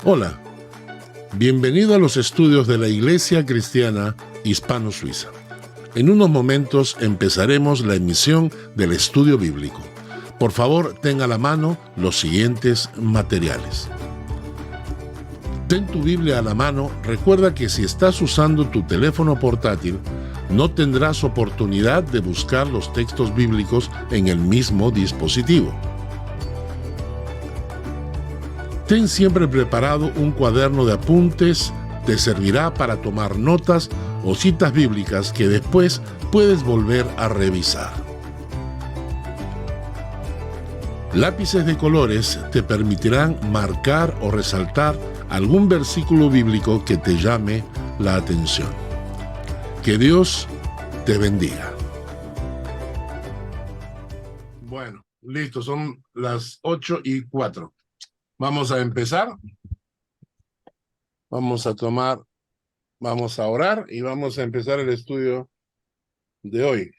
Hola, bienvenido a los estudios de la Iglesia Cristiana Hispano-Suiza. En unos momentos empezaremos la emisión del estudio bíblico. Por favor, tenga a la mano los siguientes materiales. Ten tu Biblia a la mano. Recuerda que si estás usando tu teléfono portátil, no tendrás oportunidad de buscar los textos bíblicos en el mismo dispositivo. Ten siempre preparado un cuaderno de apuntes. Te servirá para tomar notas o citas bíblicas que después puedes volver a revisar. Lápices de colores te permitirán marcar o resaltar algún versículo bíblico que te llame la atención. Que Dios te bendiga. Bueno, listo, son las 8:04. Vamos a empezar. Vamos a orar y vamos a empezar el estudio de hoy.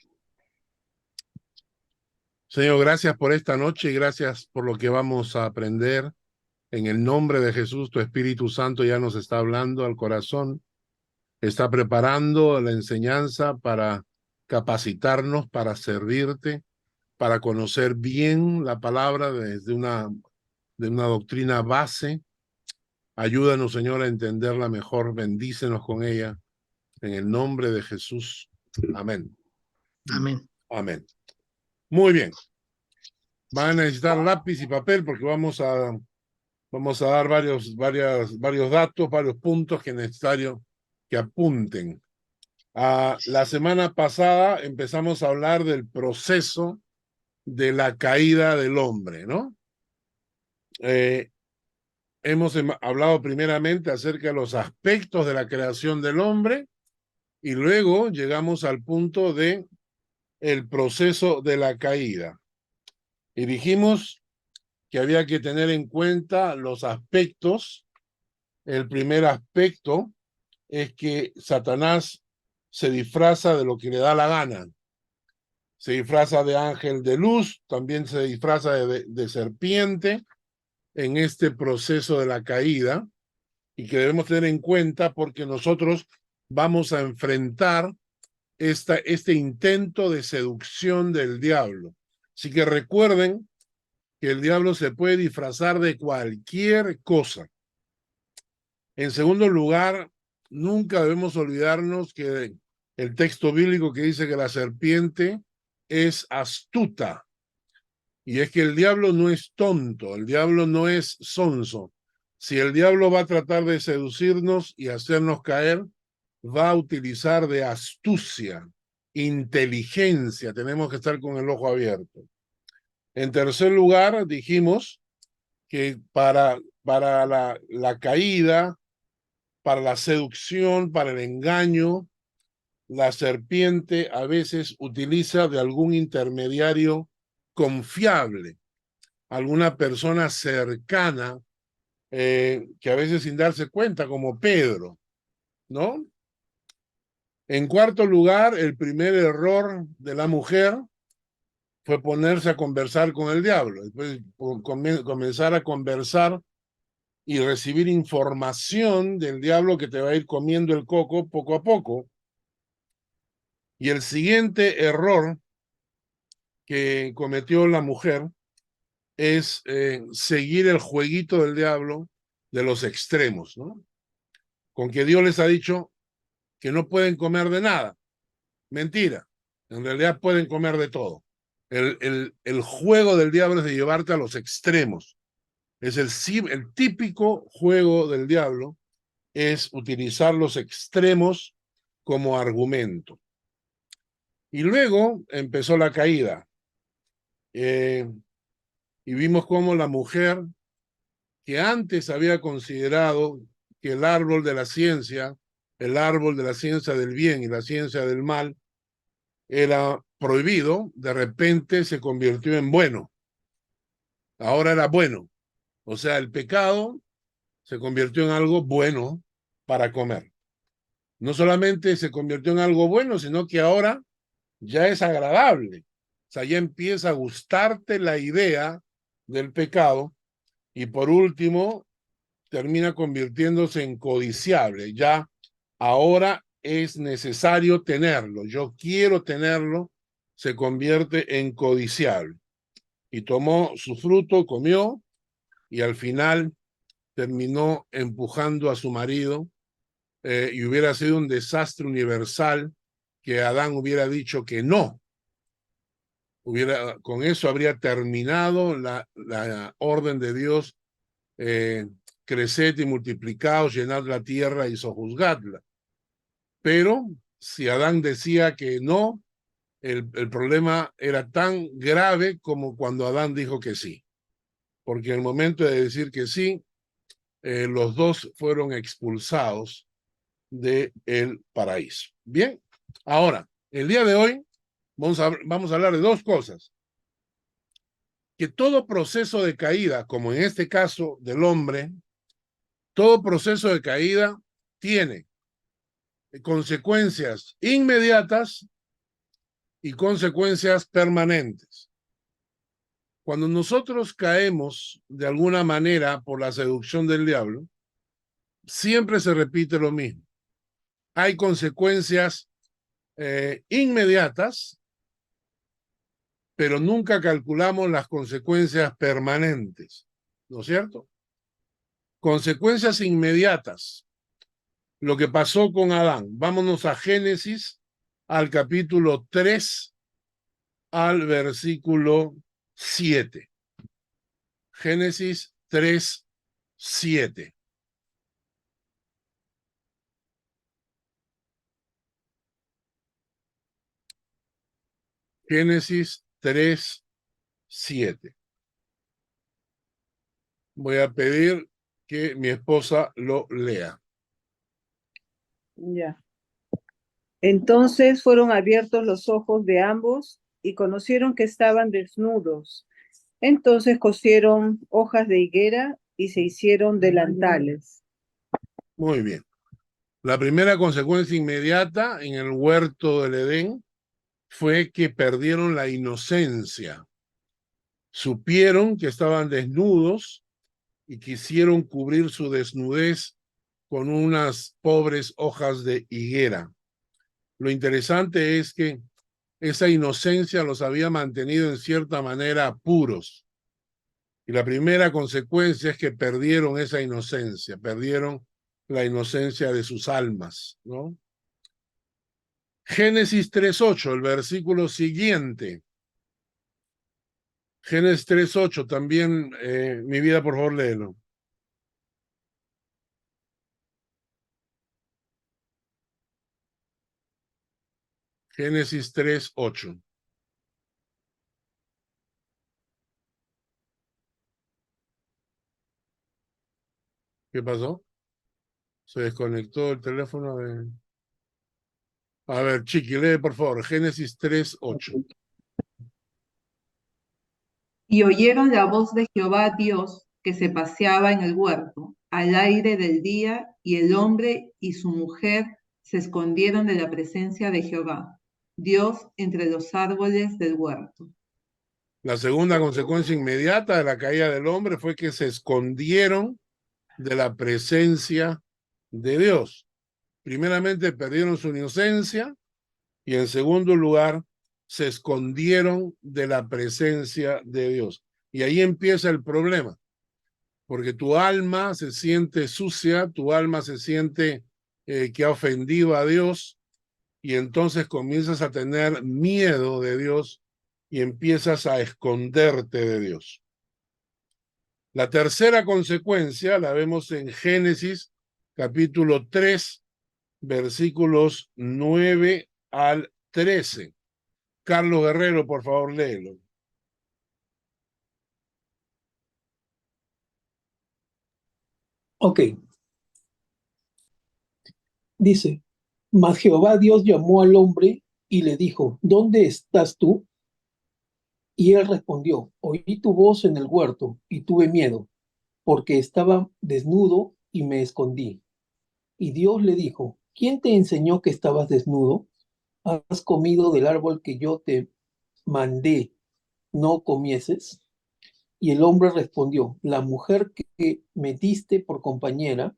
Señor, gracias por esta noche y gracias por lo que vamos a aprender. En el nombre de Jesús, tu Espíritu Santo ya nos está hablando al corazón, está preparando la enseñanza para capacitarnos, para servirte, para conocer bien la palabra desde una doctrina base. Ayúdanos, Señor, a entenderla mejor. Bendícenos con ella. En el nombre de Jesús. Amén. Amén. Amén. Muy bien. Van a necesitar lápiz y papel porque vamos a dar varios datos, varios puntos que es necesario que apunten. La semana pasada empezamos a hablar del proceso de la caída del hombre, ¿no? Hemos hablado primeramente acerca de los aspectos de la creación del hombre y luego llegamos al punto de el proceso de la caída. Y dijimos que había que tener en cuenta los aspectos. El primer aspecto es que Satanás se disfraza de lo que le da la gana. Se disfraza de ángel de luz, también se disfraza de serpiente en este proceso de la caída, y que debemos tener en cuenta porque nosotros vamos a enfrentar este intento de seducción del diablo. Así que recuerden que el diablo se puede disfrazar de cualquier cosa. En segundo lugar, nunca debemos olvidarnos que el texto bíblico que dice que la serpiente es astuta. Y es que el diablo no es tonto, el diablo no es sonso. Si el diablo va a tratar de seducirnos y hacernos caer, va a utilizar de astucia, inteligencia. Tenemos que estar con el ojo abierto. En tercer lugar, dijimos que para la caída, para la seducción, para el engaño, la serpiente a veces utiliza de algún intermediario confiable, alguna persona cercana, que a veces sin darse cuenta, como Pedro, ¿no? En cuarto lugar, el primer error de la mujer fue ponerse a conversar con el diablo. Después comenzar a conversar y recibir información del diablo que te va a ir comiendo el coco poco a poco. Y el siguiente error que cometió la mujer es seguir el jueguito del diablo de los extremos, ¿no? Con que Dios les ha dicho que no pueden comer de nada. Mentira. En realidad pueden comer de todo. El juego del diablo es de llevarte a los extremos. Es el típico juego del diablo, es utilizar los extremos como argumento. Y luego empezó la caída. Y vimos cómo la mujer, que antes había considerado que el árbol de la ciencia del bien y la ciencia del mal, era prohibido, de repente se convirtió en bueno. Ahora era bueno. O sea, el pecado se convirtió en algo bueno para comer. No solamente se convirtió en algo bueno, sino que ahora ya es agradable. O sea, ya empieza a gustarte la idea del pecado. Y por último, termina convirtiéndose en codiciable. Ya ahora es necesario tenerlo. Yo quiero tenerlo, se convierte en codiciable. Y tomó su fruto, comió, y al final terminó empujando a su marido, y hubiera sido un desastre universal que Adán hubiera dicho que no. Con eso habría terminado la orden de Dios, creced y multiplicaos, llenad la tierra y sojuzgadla. Pero si Adán decía que no, el problema era tan grave como cuando Adán dijo que sí. Porque en el momento de decir que sí, los dos fueron expulsados del paraíso. Bien, ahora, el día de hoy vamos a hablar de dos cosas. Que todo proceso de caída, como en este caso del hombre, todo proceso de caída tiene consecuencias inmediatas y consecuencias permanentes. Cuando nosotros caemos de alguna manera por la seducción del diablo, siempre se repite lo mismo. Hay consecuencias inmediatas, pero nunca calculamos las consecuencias permanentes, ¿no es cierto? Consecuencias inmediatas. Lo que pasó con Adán. Vámonos a Génesis, al capítulo 3, al versículo 7. Génesis 3, 7. Génesis 3, 7. Voy a pedir que mi esposa lo lea. Ya. Entonces fueron abiertos los ojos de ambos y conocieron que estaban desnudos. Entonces cosieron hojas de higuera y se hicieron delantales. Muy bien. La primera consecuencia inmediata en el huerto del Edén fue que perdieron la inocencia. Supieron que estaban desnudos y quisieron cubrir su desnudez con unas pobres hojas de higuera. Lo interesante es que esa inocencia los había mantenido en cierta manera puros. Y la primera consecuencia es que perdieron esa inocencia, perdieron la inocencia de sus almas, ¿no? Génesis 3:8, el versículo siguiente. Génesis 3:8, también, mi vida, por favor, léelo. Génesis 3:8. ¿Qué pasó? Se desconectó el teléfono de... A ver, Chiqui, lee, por favor. Génesis 3:8. Y oyeron la voz de Jehová Dios que se paseaba en el huerto al aire del día, y el hombre y su mujer se escondieron de la presencia de Jehová, Dios, entre los árboles del huerto. La segunda consecuencia inmediata de la caída del hombre fue que se escondieron de la presencia de Dios. Primeramente perdieron su inocencia y en segundo lugar se escondieron de la presencia de Dios. Y ahí empieza el problema, porque tu alma se siente sucia, tu alma se siente que ha ofendido a Dios, y entonces comienzas a tener miedo de Dios y empiezas a esconderte de Dios. La tercera consecuencia la vemos en Génesis capítulo 3, versículos 9 al 13. Carlos Guerrero, por favor, léelo. Ok. Dice, mas Jehová Dios llamó al hombre y le dijo, ¿dónde estás tú? Y él respondió, oí tu voz en el huerto y tuve miedo, porque estaba desnudo y me escondí. Y Dios le dijo, ¿quién te enseñó que estabas desnudo? ¿Has comido del árbol que yo te mandé no comieses? Y el hombre respondió, la mujer que me diste por compañera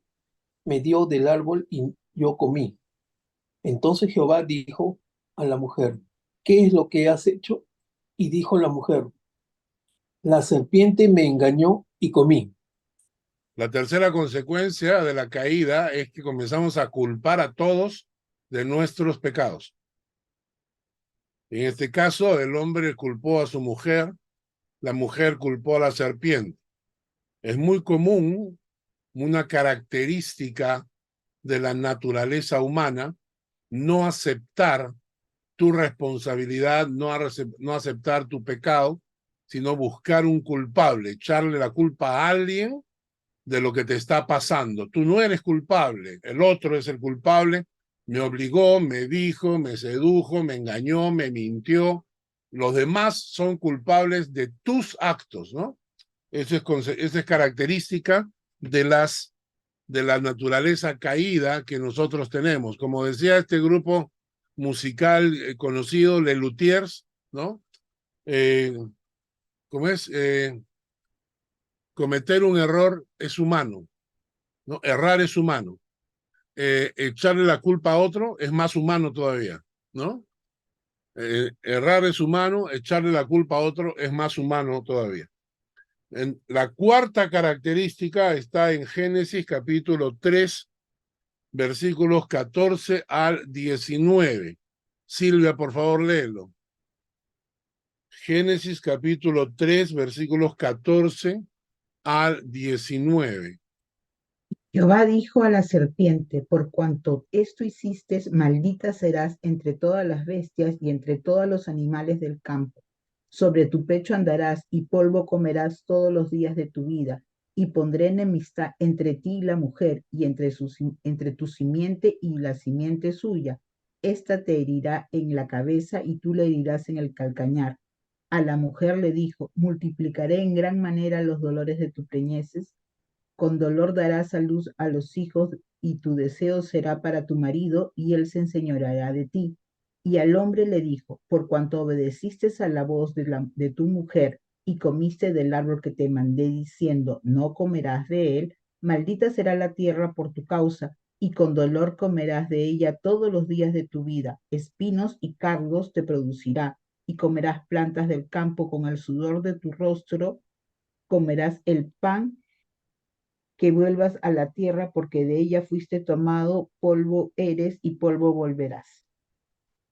me dio del árbol y yo comí. Entonces Jehová dijo a la mujer, ¿qué es lo que has hecho? Y dijo la mujer, la serpiente me engañó y comí. La tercera consecuencia de la caída es que comenzamos a culpar a todos de nuestros pecados. En este caso, el hombre culpó a su mujer, la mujer culpó a la serpiente. Es muy común, una característica de la naturaleza humana, no aceptar tu responsabilidad, no aceptar tu pecado, sino buscar un culpable, echarle la culpa a alguien de lo que te está pasando. Tú no eres culpable, el otro es el culpable, me obligó, me dijo, me sedujo, me engañó, me mintió. Los demás son culpables de tus actos, ¿no? Esa es característica de la naturaleza caída que nosotros tenemos. Como decía este grupo musical conocido, Les Luthiers, ¿no? ¿Cómo es? Cometer un error es humano, ¿no? Errar es humano. Echarle la culpa a otro es más humano todavía, ¿no? Errar es humano, echarle la culpa a otro es más humano todavía. La cuarta característica está en Génesis capítulo 3, versículos 14 al 19. Silvia, por favor, léelo. Génesis capítulo 3, versículos 14 al 19. Jehová dijo a la serpiente, por cuanto esto hiciste, maldita serás entre todas las bestias y entre todos los animales del campo. Sobre tu pecho andarás y polvo comerás todos los días de tu vida. Y pondré enemistad entre ti y la mujer, y entre tu simiente y la simiente suya. Esta te herirá en la cabeza y tú le herirás en el calcañar. A la mujer le dijo, multiplicaré en gran manera los dolores de tus preñeces, con dolor darás a luz a los hijos, y tu deseo será para tu marido, y él se enseñoreará de ti. Y al hombre le dijo, por cuanto obedeciste a la voz de tu mujer, y comiste del árbol que te mandé diciendo, no comerás de él, maldita será la tierra por tu causa, y con dolor comerás de ella todos los días de tu vida. Espinos y cardos te producirá, y comerás plantas del campo. Con el sudor de tu rostro comerás el pan que vuelvas a la tierra, porque de ella fuiste tomado, polvo eres y polvo volverás.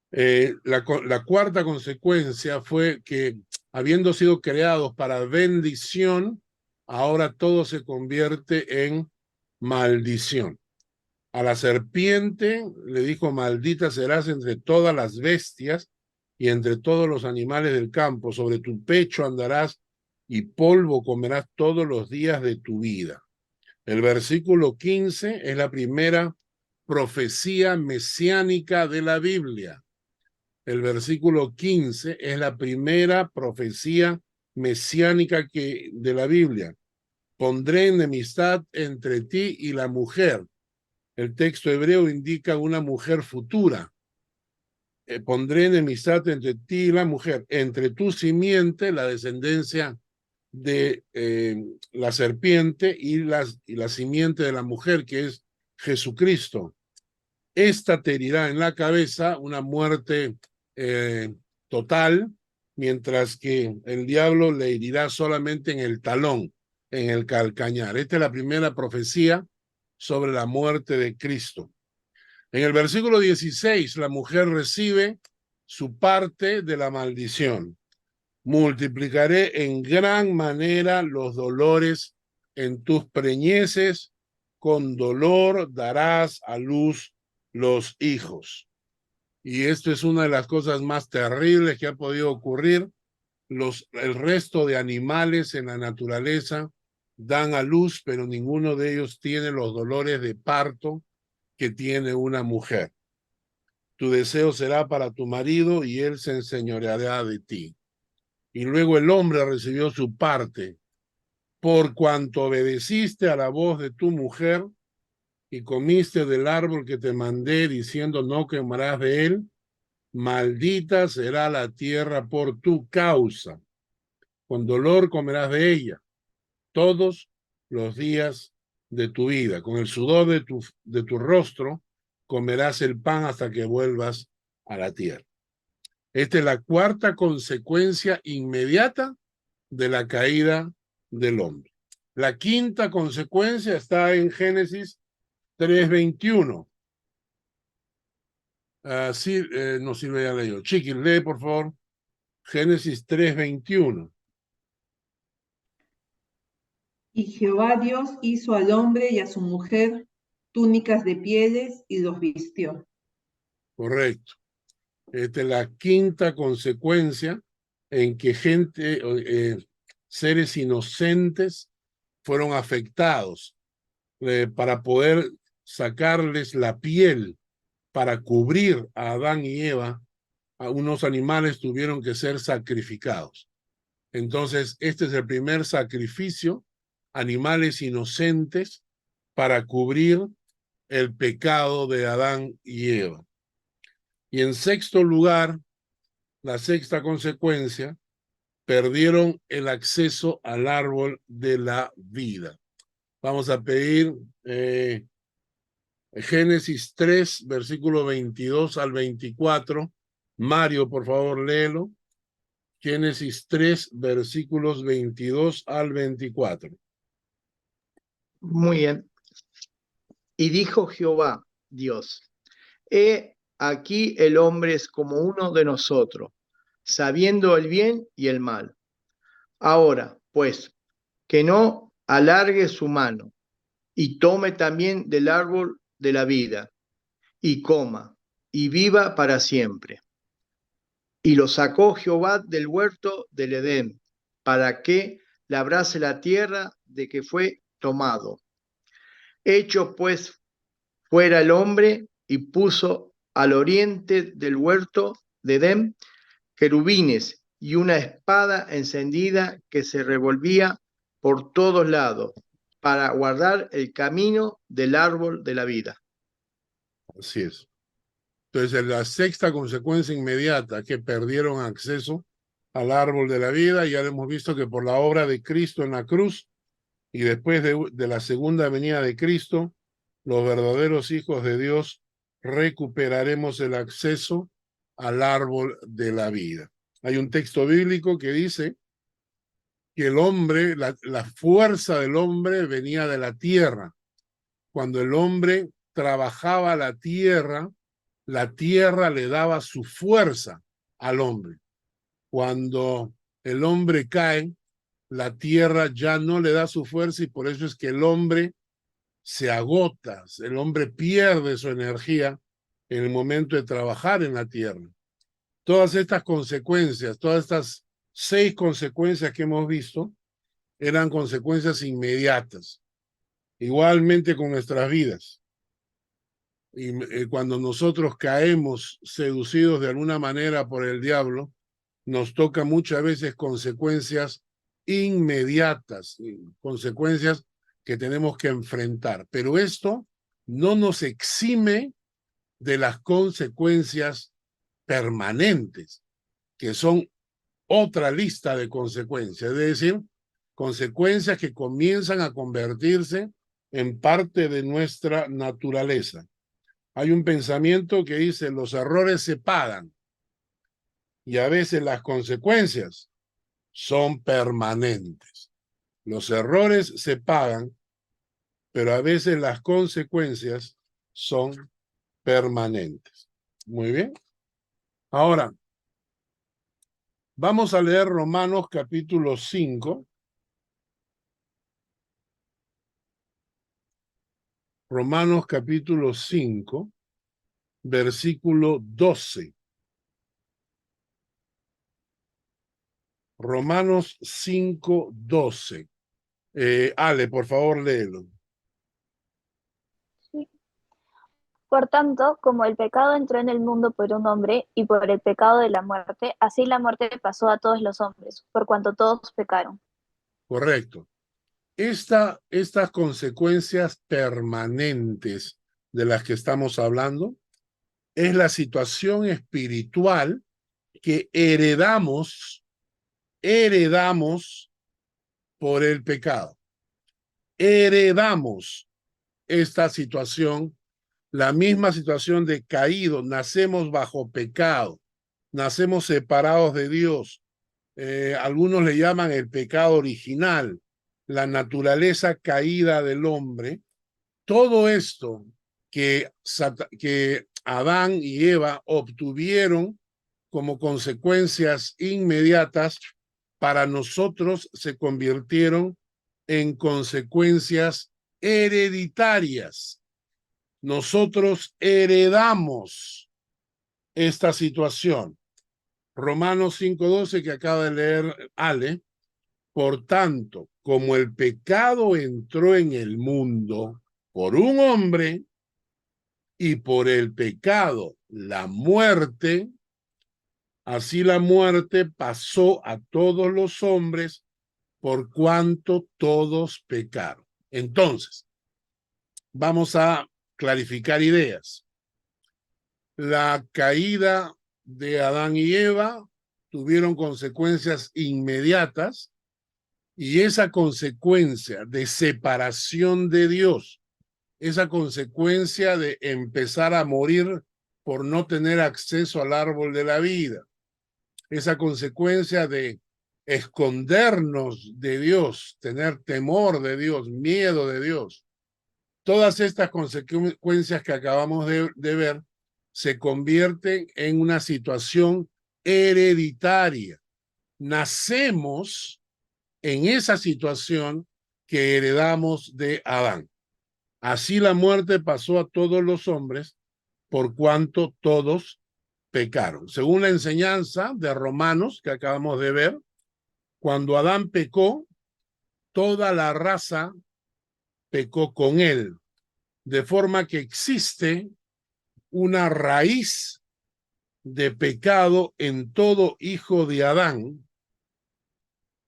La cuarta consecuencia fue que, habiendo sido creados para bendición, ahora todo se convierte en maldición. A la serpiente le dijo, maldita serás entre todas las bestias y entre todos los animales del campo. Sobre tu pecho andarás y polvo comerás todos los días de tu vida. El versículo 15 es la primera profecía mesiánica de la Biblia. El versículo 15 es la primera profecía mesiánica de la Biblia. Pondré enemistad entre ti y la mujer. El texto hebreo indica una mujer futura. Pondré enemistad entre ti y la mujer, entre tu simiente, la descendencia de la serpiente, y la simiente de la mujer, que es Jesucristo. Esta te herirá en la cabeza, una muerte total, mientras que el diablo le herirá solamente en el talón, en el calcañar. Esta es la primera profecía sobre la muerte de Cristo. En el versículo 16, la mujer recibe su parte de la maldición. Multiplicaré en gran manera los dolores en tus preñeces, con dolor darás a luz los hijos. Y esto es una de las cosas más terribles que ha podido ocurrir. El resto de animales en la naturaleza dan a luz, pero ninguno de ellos tiene los dolores de parto que tiene una mujer. Tu deseo será para tu marido y él se enseñoreará de ti. Y luego el hombre recibió su parte. Por cuanto obedeciste a la voz de tu mujer y comiste del árbol que te mandé diciendo no comerás de él, maldita será la tierra por tu causa. con dolor comerás de ella todos los días de tu vida. Con el sudor de tu rostro comerás el pan hasta que vuelvas a la tierra. Esta es la cuarta consecuencia inmediata de la caída del hombre. La quinta consecuencia está en Génesis 3:21. Sí, no sirve ya leído. Chiqui, lee por favor. Génesis 3:21. Y Jehová Dios hizo al hombre y a su mujer túnicas de pieles y los vistió. Correcto. Esta es la quinta consecuencia en que seres inocentes fueron afectados para poder sacarles la piel para cubrir a Adán y Eva. A unos animales tuvieron que ser sacrificados. Entonces, este es el primer sacrificio, animales inocentes para cubrir el pecado de Adán y Eva. Y en sexto lugar, la sexta consecuencia, perdieron el acceso al árbol de la vida. Vamos a pedir Génesis 3, versículo 22 al 24. Mario, por favor, léelo. Génesis 3, versículos 22 al 24. Muy bien. Y dijo Jehová, Dios, he aquí el hombre es como uno de nosotros, sabiendo el bien y el mal. Ahora, pues, que no alargue su mano y tome también del árbol de la vida y coma y viva para siempre. Y lo sacó Jehová del huerto del Edén para que labrase la tierra de que fue tomado. Hecho pues fuera el hombre y puso al oriente del huerto de Edén querubines y una espada encendida que se revolvía por todos lados para guardar el camino del árbol de la vida. Así es. Entonces, la sexta consecuencia inmediata, que perdieron acceso al árbol de la vida. Ya hemos visto que por la obra de Cristo en la cruz y después de la segunda venida de Cristo, los verdaderos hijos de Dios recuperaremos el acceso al árbol de la vida. Hay un texto bíblico que dice que el hombre, la fuerza del hombre venía de la tierra. Cuando el hombre trabajaba la tierra le daba su fuerza al hombre. Cuando el hombre cae, la tierra ya no le da su fuerza y por eso es que el hombre se agota, el hombre pierde su energía en el momento de trabajar en la tierra. Todas estas consecuencias, todas estas 6 consecuencias que hemos visto, eran consecuencias inmediatas. Igualmente con nuestras vidas. Y cuando nosotros caemos seducidos de alguna manera por el diablo, nos toca muchas veces consecuencias inmediatas, consecuencias que tenemos que enfrentar. Pero esto no nos exime de las consecuencias permanentes, que son otra lista de consecuencias, es decir, consecuencias que comienzan a convertirse en parte de nuestra naturaleza. Hay un pensamiento que dice, los errores se pagan y a veces las consecuencias son permanentes. Los errores se pagan, pero a veces las consecuencias son permanentes. Muy bien. Ahora, vamos a leer Romanos capítulo 5. Romanos capítulo 5, versículo 12. Romanos 5, 12. Ale, por favor, léelo. Sí. Por tanto, como el pecado entró en el mundo por un hombre, y por el pecado de la muerte, así la muerte pasó a todos los hombres, por cuanto todos pecaron. Correcto. Estas consecuencias permanentes de las que estamos hablando es la situación espiritual que heredamos heredamos por el pecado. Heredamos esta situación, la misma situación de caído. Nacemos bajo pecado, nacemos separados de Dios. Algunos le llaman el pecado original, la naturaleza caída del hombre. Todo esto que Adán y Eva obtuvieron como consecuencias inmediatas, para nosotros se convirtieron en consecuencias hereditarias. Nosotros heredamos esta situación. Romanos 5:12 que acaba de leer Ale. Por tanto, como el pecado entró en el mundo por un hombre y por el pecado la muerte, así la muerte pasó a todos los hombres por cuanto todos pecaron. Entonces, vamos a clarificar ideas. La caída de Adán y Eva tuvieron consecuencias inmediatas, y esa consecuencia de separación de Dios, esa consecuencia de empezar a morir por no tener acceso al árbol de la vida, esa consecuencia de escondernos de Dios, tener temor de Dios, miedo de Dios, todas estas consecuencias que acabamos de ver se convierten en una situación hereditaria. Nacemos en esa situación que heredamos de Adán. Así la muerte pasó a todos los hombres por cuanto todos pecaron. Según la enseñanza de Romanos que acabamos de ver, cuando Adán pecó, toda la raza pecó con él, de forma que existe una raíz de pecado en todo hijo de Adán,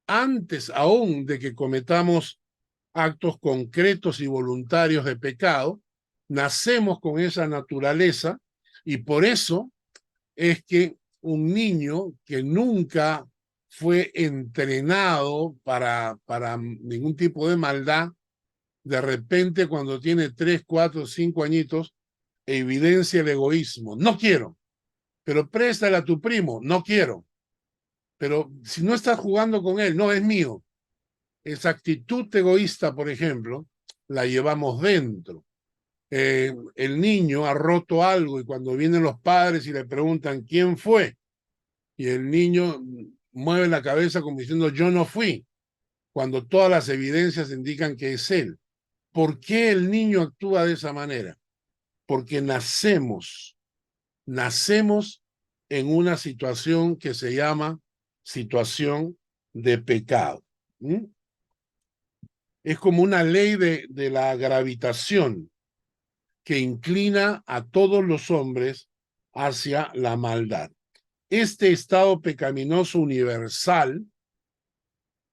antes aún de que cometamos actos concretos y voluntarios de pecado. Nacemos con esa naturaleza, y por eso es que un niño que nunca fue entrenado para ningún tipo de maldad, de repente cuando tiene 3, 4, 5 añitos, evidencia el egoísmo. No quiero, pero préstale a tu primo. No quiero, pero si no estás jugando con él, no es mío. Esa actitud egoísta, por ejemplo, la llevamos dentro. El niño ha roto algo y cuando vienen los padres y le preguntan quién fue, y el niño mueve la cabeza como diciendo yo no fui, cuando todas las evidencias indican que es él. ¿Por qué el niño actúa de esa manera? Porque nacemos en una situación que se llama situación de pecado. ¿Mm? Es como una ley de la gravitación que inclina a todos los hombres hacia la maldad. Este estado pecaminoso universal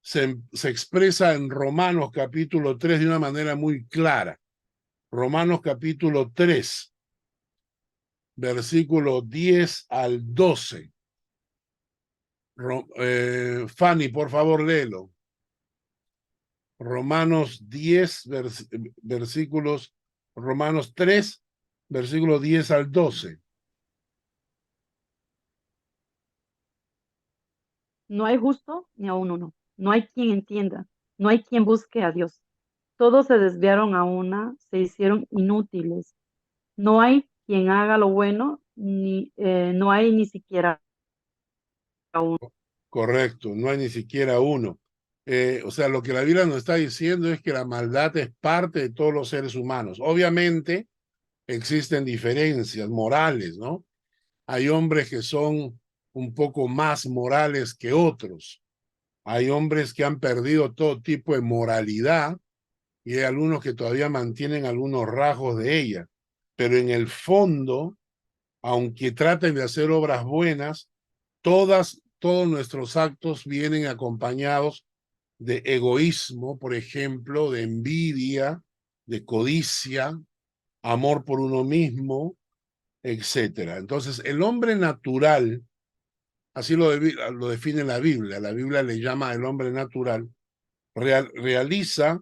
se expresa en Romanos capítulo 3 de una manera muy clara. Romanos capítulo 3, versículo 10 al 12. Fanny, por favor, léelo. Romanos 10, versículos, Romanos 3, versículos 10 al 12. No hay justo ni aun uno. No hay quien entienda. No hay quien busque a Dios. Todos se desviaron a una, se hicieron inútiles. No hay quien haga lo bueno, no hay ni siquiera uno. Correcto, no hay ni siquiera uno. O sea, lo que la Biblia nos está diciendo es que la maldad es parte de todos los seres humanos. Obviamente existen diferencias morales, ¿no? Hay hombres que son un poco más morales que otros. Hay hombres que han perdido todo tipo de moralidad y hay algunos que todavía mantienen algunos rasgos de ella. Pero en el fondo, aunque traten de hacer obras buenas, todos nuestros actos vienen acompañados de egoísmo, por ejemplo, de envidia, de codicia, amor por uno mismo, etcétera. Entonces, el hombre natural, así lo define la Biblia. La Biblia le llama al hombre natural, realiza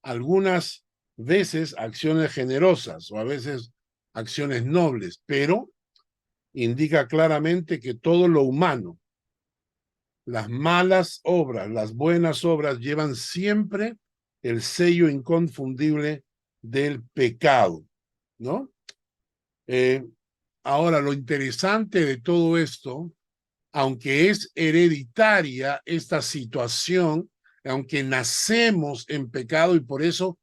algunas veces acciones generosas o a veces acciones nobles, pero indica claramente que todo lo humano, las malas obras, las buenas obras, llevan siempre el sello inconfundible del pecado, ¿no? Ahora, lo interesante de todo esto, aunque es hereditaria esta situación, aunque nacemos en pecado y por eso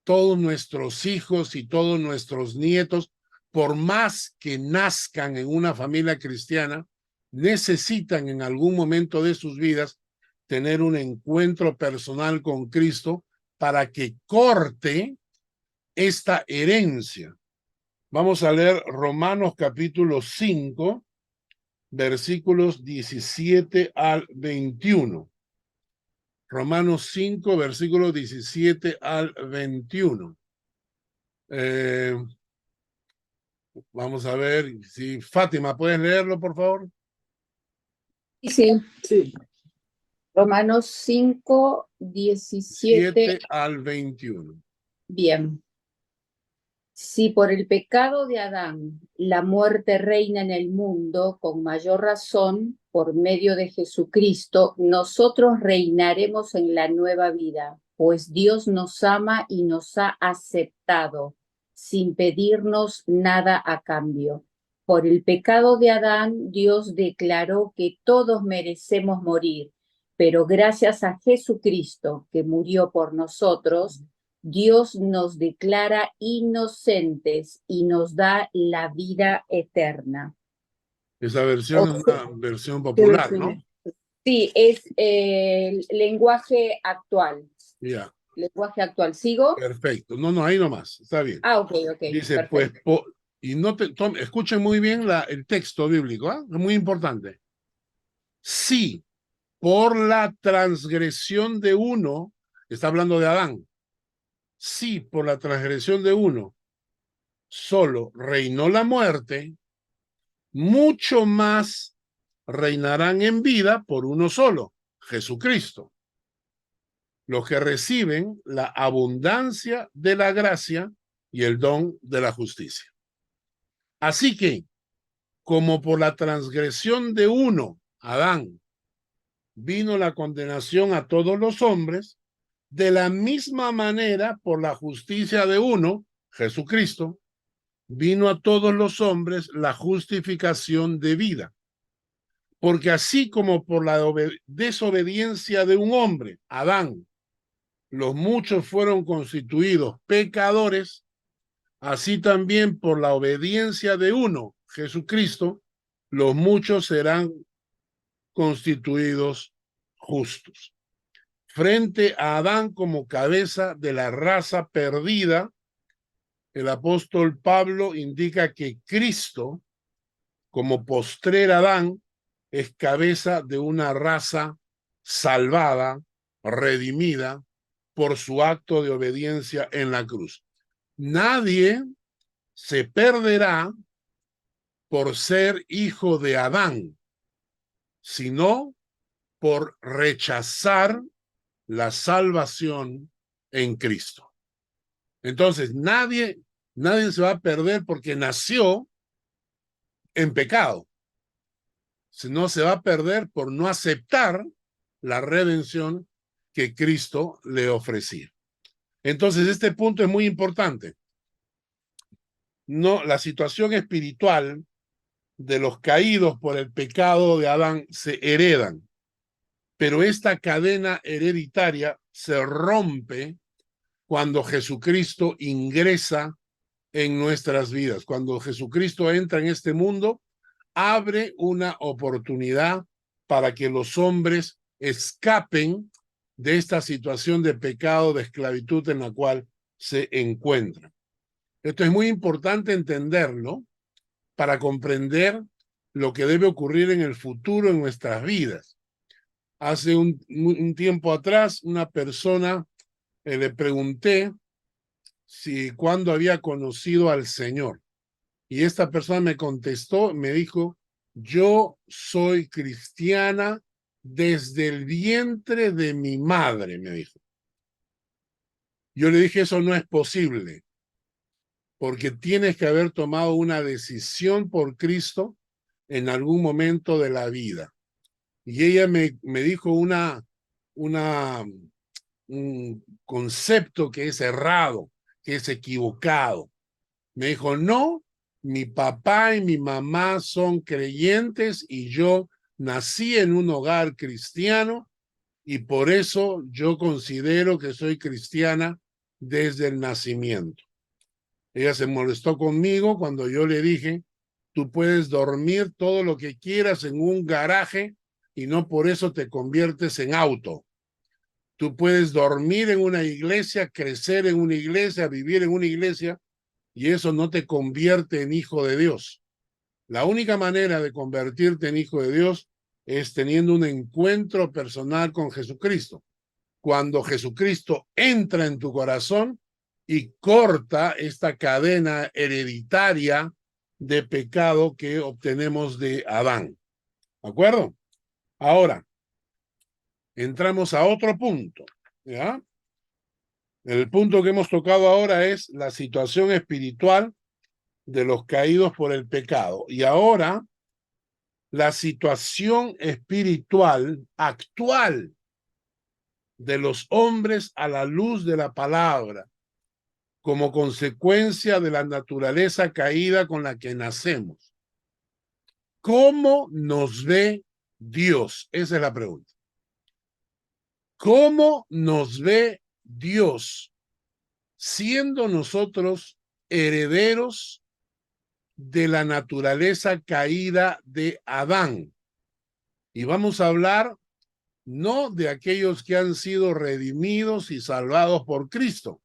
todos nuestros hijos y todos nuestros nietos, por más que nazcan en una familia cristiana, necesitan en algún momento de sus vidas tener un encuentro personal con Cristo para que corte esta herencia. Vamos a leer Romanos capítulo 5, versículos 17 al 21. Romanos 5, versículos 17 al 21. Vamos a ver si Fátima, ¿puedes leerlo, por favor? Sí, Sí. Romanos 5, 17. 7 al 21. Bien. Si por el pecado de Adán la muerte reina en el mundo, con mayor razón, por medio de Jesucristo, nosotros reinaremos en la nueva vida, pues Dios nos ama y nos ha aceptado, sin pedirnos nada a cambio. Por el pecado de Adán, Dios declaró que todos merecemos morir, pero gracias a Jesucristo, que murió por nosotros, Dios nos declara inocentes y nos da la vida eterna. Esa versión es una versión popular, ¿no? Sí, es el lenguaje actual. Ya, Lenguaje actual. ¿Sigo? perfecto. No, ahí nomás, está bien. Ok, Dice, perfecto. pues, y no escuchen muy bien el texto bíblico, ¿eh? Es muy importante. Sí, por la transgresión de uno, está hablando de Adán, sí, por la transgresión de uno, solo reinó la muerte, mucho más reinarán en vida por uno solo, Jesucristo, los que reciben la abundancia de la gracia y el don de la justicia. Así que, como por la transgresión de uno, Adán, vino la condenación a todos los hombres, de la misma manera, por la justicia de uno, Jesucristo, vino a todos los hombres la justificación de vida. Porque así como por la desobediencia de un hombre, Adán, los muchos fueron constituidos pecadores, así también por la obediencia de uno, Jesucristo, los muchos serán constituidos justos. Frente a Adán como cabeza de la raza perdida, el apóstol Pablo indica que Cristo, como postrer Adán, es cabeza de una raza salvada, redimida por su acto de obediencia en la cruz. Nadie se perderá por ser hijo de Adán, sino por rechazar la salvación en Cristo. Entonces, nadie se va a perder porque nació en pecado, sino se va a perder por no aceptar la redención que Cristo le ofrecía. Entonces, este punto es muy importante. No, la situación espiritual de los caídos por el pecado de Adán se heredan, pero esta cadena hereditaria se rompe cuando Jesucristo ingresa en nuestras vidas. Cuando Jesucristo entra en este mundo, abre una oportunidad para que los hombres escapen de esta situación de pecado, de esclavitud en la cual se encuentran. Esto es muy importante entenderlo para comprender lo que debe ocurrir en el futuro en nuestras vidas. Hace un tiempo atrás, una persona le pregunté si cuándo había conocido al Señor. Y esta persona me contestó, me dijo, yo soy cristiana desde el vientre de mi madre, me dijo. Yo le dije, eso no es posible, porque tienes que haber tomado una decisión por Cristo en algún momento de la vida. Y ella me dijo un concepto que es errado, que es equivocado. Me dijo, no, mi papá y mi mamá son creyentes y yo nací en un hogar cristiano y por eso yo considero que soy cristiana desde el nacimiento. Ella se molestó conmigo cuando yo le dije, tú puedes dormir todo lo que quieras en un garaje y no por eso te conviertes en auto. Tú puedes dormir en una iglesia, crecer en una iglesia, vivir en una iglesia, y eso no te convierte en hijo de Dios. La única manera de convertirte en hijo de Dios es teniendo un encuentro personal con Jesucristo. Cuando Jesucristo entra en tu corazón y corta esta cadena hereditaria de pecado que obtenemos de Adán. ¿De acuerdo? Ahora, entramos a otro punto, ¿ya? El punto que hemos tocado ahora es la situación espiritual de los caídos por el pecado. Y ahora, la situación espiritual actual de los hombres a la luz de la palabra, como consecuencia de la naturaleza caída con la que nacemos. ¿Cómo nos ve Dios? Esa es la pregunta. ¿Cómo nos ve Dios siendo nosotros herederos de la naturaleza caída de Adán? Y vamos a hablar no de aquellos que han sido redimidos y salvados por Cristo,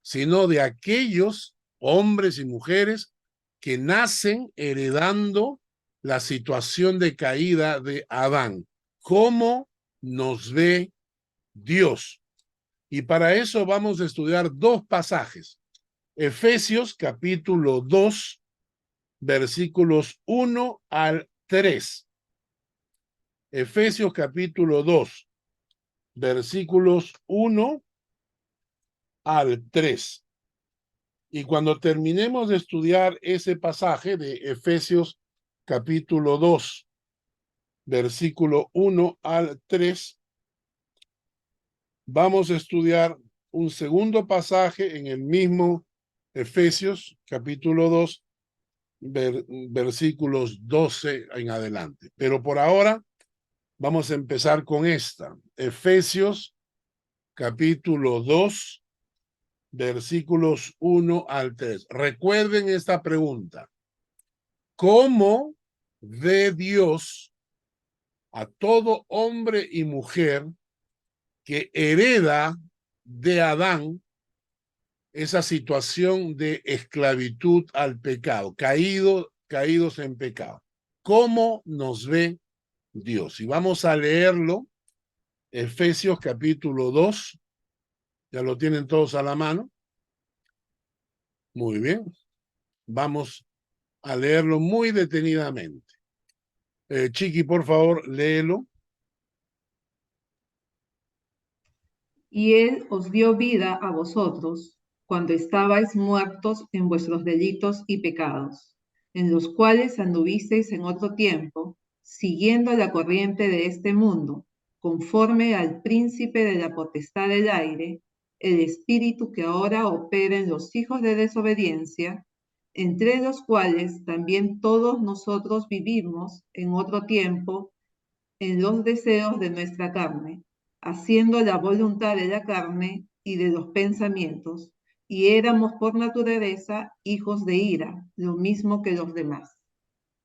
sino de aquellos hombres y mujeres que nacen heredando la situación de caída de Adán. ¿Cómo nos ve Dios? Y para eso vamos a estudiar dos pasajes. Efesios capítulo 2, versículos 1 al 3. Efesios capítulo 2, versículos 1 al 3. Y cuando terminemos de estudiar ese pasaje de Efesios capítulo 2, versículo 1 al 3, vamos a estudiar un segundo pasaje en el mismo Efesios capítulo 2, versículos 12 en adelante. Pero por ahora vamos a empezar con esta. Efesios capítulo 2, versículos 1 al 3. Recuerden esta pregunta. ¿Cómo ve Dios a todo hombre y mujer que hereda de Adán esa situación de esclavitud al pecado, caídos en pecado? ¿Cómo nos ve Dios? Y vamos a leerlo, Efesios capítulo 2, ya lo tienen todos a la mano. Muy bien, vamos a leerlo muy detenidamente. Chiqui, por favor, léelo. Y él os dio vida a vosotros cuando estabais muertos en vuestros delitos y pecados, en los cuales anduvisteis en otro tiempo, siguiendo la corriente de este mundo, conforme al príncipe de la potestad del aire, el espíritu que ahora opera en los hijos de desobediencia, entre los cuales también todos nosotros vivimos en otro tiempo en los deseos de nuestra carne, haciendo la voluntad de la carne y de los pensamientos, y éramos por naturaleza hijos de ira, lo mismo que los demás.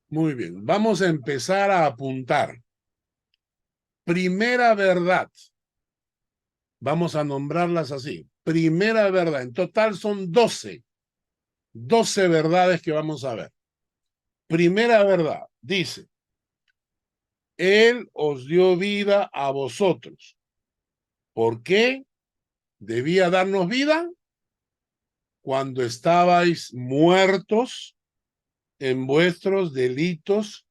Muy bien, vamos a empezar a apuntar. Primera verdad. Vamos a nombrarlas así. Primera verdad. En total son 12. 12 verdades que vamos a ver. Primera verdad. Dice, Él os dio vida a vosotros. ¿Por qué debía darnos vida? Cuando estabais muertos en vuestros delitos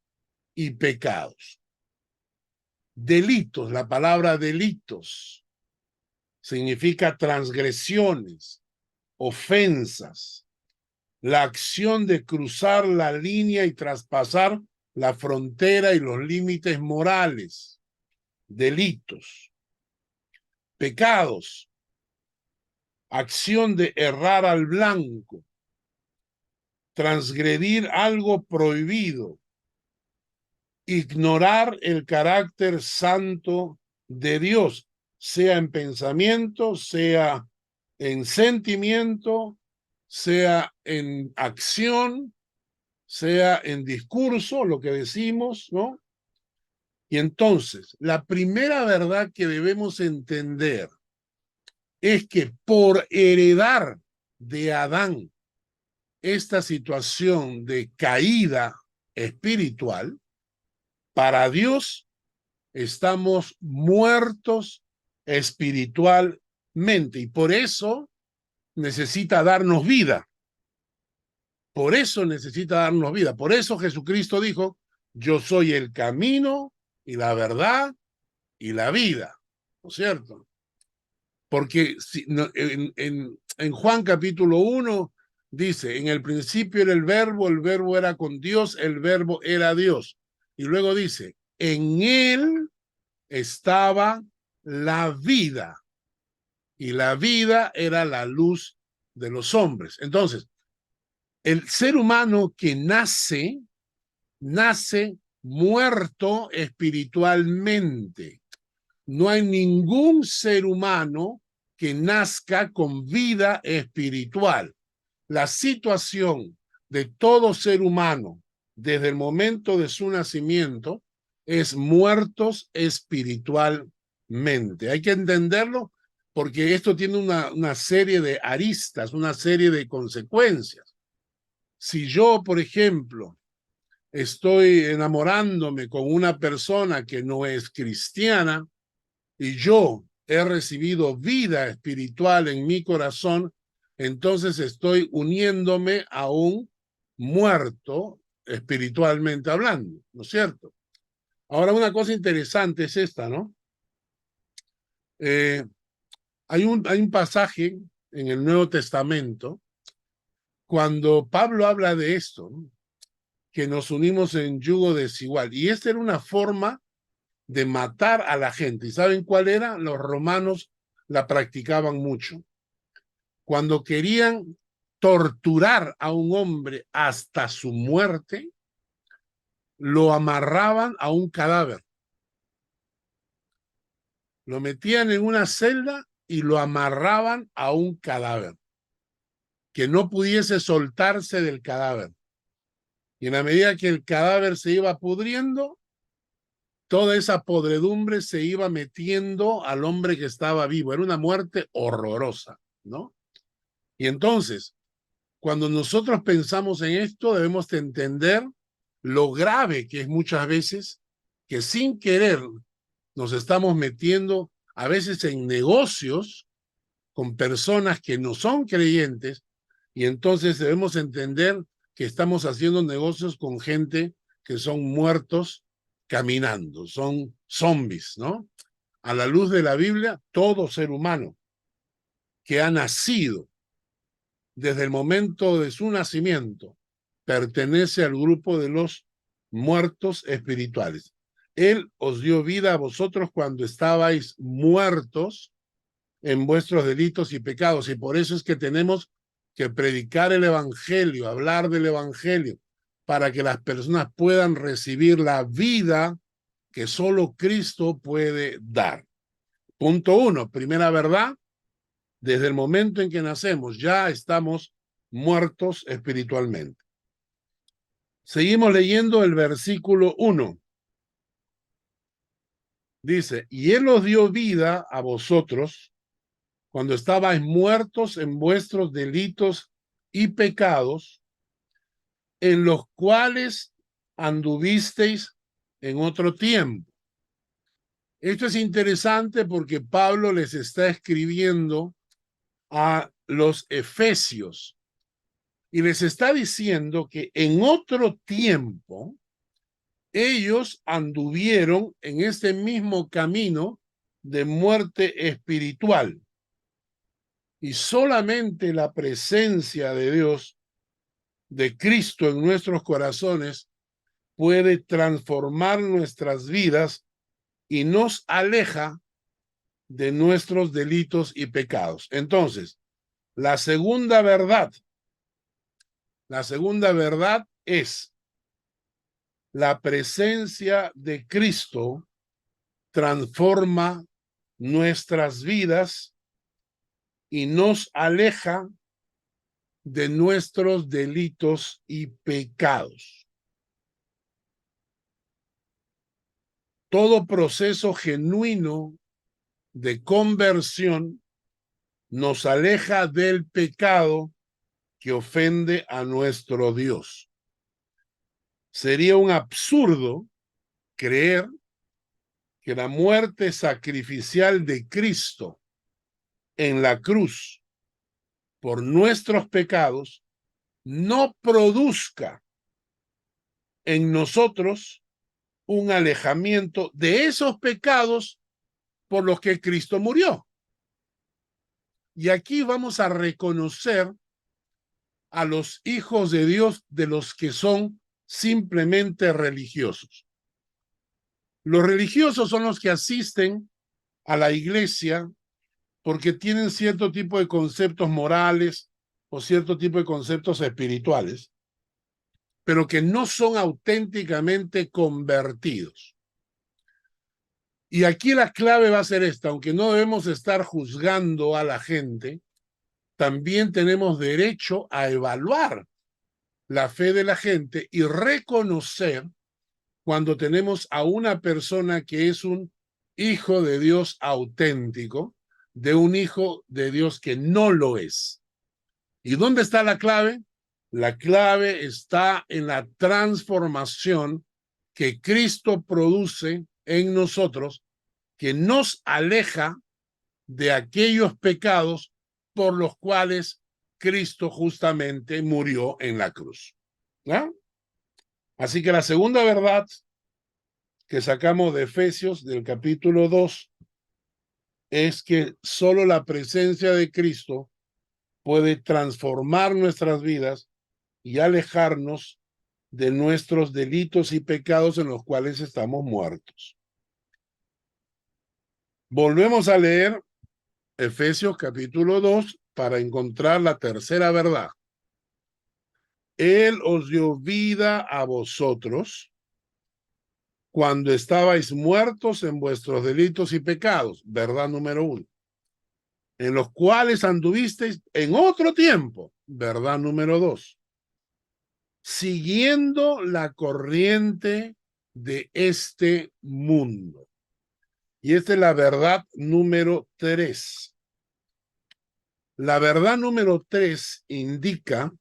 y pecados. Delitos, la palabra delitos significa transgresiones, ofensas, la acción de cruzar la línea y traspasar la frontera y los límites morales. Delitos. Pecados, acción de errar al blanco, transgredir algo prohibido, ignorar el carácter santo de Dios, sea en pensamiento, sea en sentimiento, sea en acción, sea en discurso, lo que decimos, ¿no? Y entonces, la primera verdad que debemos entender es que por heredar de Adán esta situación de caída espiritual, para Dios estamos muertos espiritualmente y por eso necesita darnos vida. Por eso necesita darnos vida. Por eso Jesucristo dijo, yo soy el camino y la verdad y la vida. ¿No es cierto? Porque si, no, en Juan capítulo 1 dice, en el principio era el verbo era con Dios, el verbo era Dios. Y luego dice, en él estaba la vida y la vida era la luz de los hombres. Entonces, el ser humano que nace muerto espiritualmente. No hay ningún ser humano que nazca con vida espiritual. La situación de todo ser humano desde el momento de su nacimiento es muertos espiritualmente. Hay que entenderlo porque esto tiene una serie de aristas, una serie de consecuencias. Si yo, por ejemplo, estoy enamorándome con una persona que no es cristiana y yo he recibido vida espiritual en mi corazón, entonces estoy uniéndome a un muerto espiritualmente hablando, ¿no es cierto? Ahora, una cosa interesante es esta, ¿no? Hay un pasaje en el Nuevo Testamento cuando Pablo habla de esto, ¿no? Que nos unimos en yugo desigual. Y esta era una forma de matar a la gente. ¿Y saben cuál era? Los romanos la practicaban mucho. Cuando querían torturar a un hombre hasta su muerte, lo amarraban a un cadáver. Lo metían en una celda y lo amarraban a un cadáver, que no pudiese soltarse del cadáver. Y en la medida que el cadáver se iba pudriendo, toda esa podredumbre se iba metiendo al hombre que estaba vivo. Era una muerte horrorosa, ¿no? Y entonces, cuando nosotros pensamos en esto, debemos de entender lo grave que es muchas veces que sin querer nos estamos metiendo a veces en negocios con personas que no son creyentes y entonces debemos entender que estamos haciendo negocios con gente que son muertos caminando, son zombies, ¿no? A la luz de la Biblia, todo ser humano que ha nacido desde el momento de su nacimiento pertenece al grupo de los muertos espirituales. Él os dio vida a vosotros cuando estabais muertos en vuestros delitos y pecados, y por eso es que tenemos que predicar el evangelio, hablar del evangelio, para que las personas puedan recibir la vida que solo Cristo puede dar. Punto 1, primera verdad, desde el momento en que nacemos ya estamos muertos espiritualmente. Seguimos leyendo el versículo 1. Dice, y Él os dio vida a vosotros cuando estabais muertos en vuestros delitos y pecados, en los cuales anduvisteis en otro tiempo. Esto es interesante porque Pablo les está escribiendo a los efesios y les está diciendo que en otro tiempo ellos anduvieron en este mismo camino de muerte espiritual. Y solamente la presencia de Dios, de Cristo en nuestros corazones, puede transformar nuestras vidas y nos aleja de nuestros delitos y pecados. Entonces, la segunda verdad es la presencia de Cristo transforma nuestras vidas y nos aleja de nuestros delitos y pecados. Todo proceso genuino de conversión nos aleja del pecado que ofende a nuestro Dios. Sería un absurdo creer que la muerte sacrificial de Cristo en la cruz por nuestros pecados no produzca en nosotros un alejamiento de esos pecados por los que Cristo murió. Y aquí vamos a reconocer a los hijos de Dios de los que son simplemente religiosos. Los religiosos son los que asisten a la iglesia porque tienen cierto tipo de conceptos morales o cierto tipo de conceptos espirituales, pero que no son auténticamente convertidos. Y aquí la clave va a ser esta: aunque no debemos estar juzgando a la gente, también tenemos derecho a evaluar la fe de la gente y reconocer cuando tenemos a una persona que es un hijo de Dios auténtico, de un hijo de Dios que no lo es. ¿Y dónde está la clave? La clave está en la transformación que Cristo produce en nosotros, que nos aleja de aquellos pecados por los cuales Cristo justamente murió en la cruz. ¿No? Así que la segunda verdad que sacamos de Efesios del capítulo 2 es que solo la presencia de Cristo puede transformar nuestras vidas y alejarnos de nuestros delitos y pecados en los cuales estamos muertos. Volvemos a leer Efesios capítulo 2 para encontrar la tercera verdad. Él os dio vida a vosotros cuando estabais muertos en vuestros delitos y pecados, verdad número 1, en los cuales anduvisteis en otro tiempo, verdad número 2, siguiendo la corriente de este mundo. Y esta es la verdad número 3. La verdad número 3 indica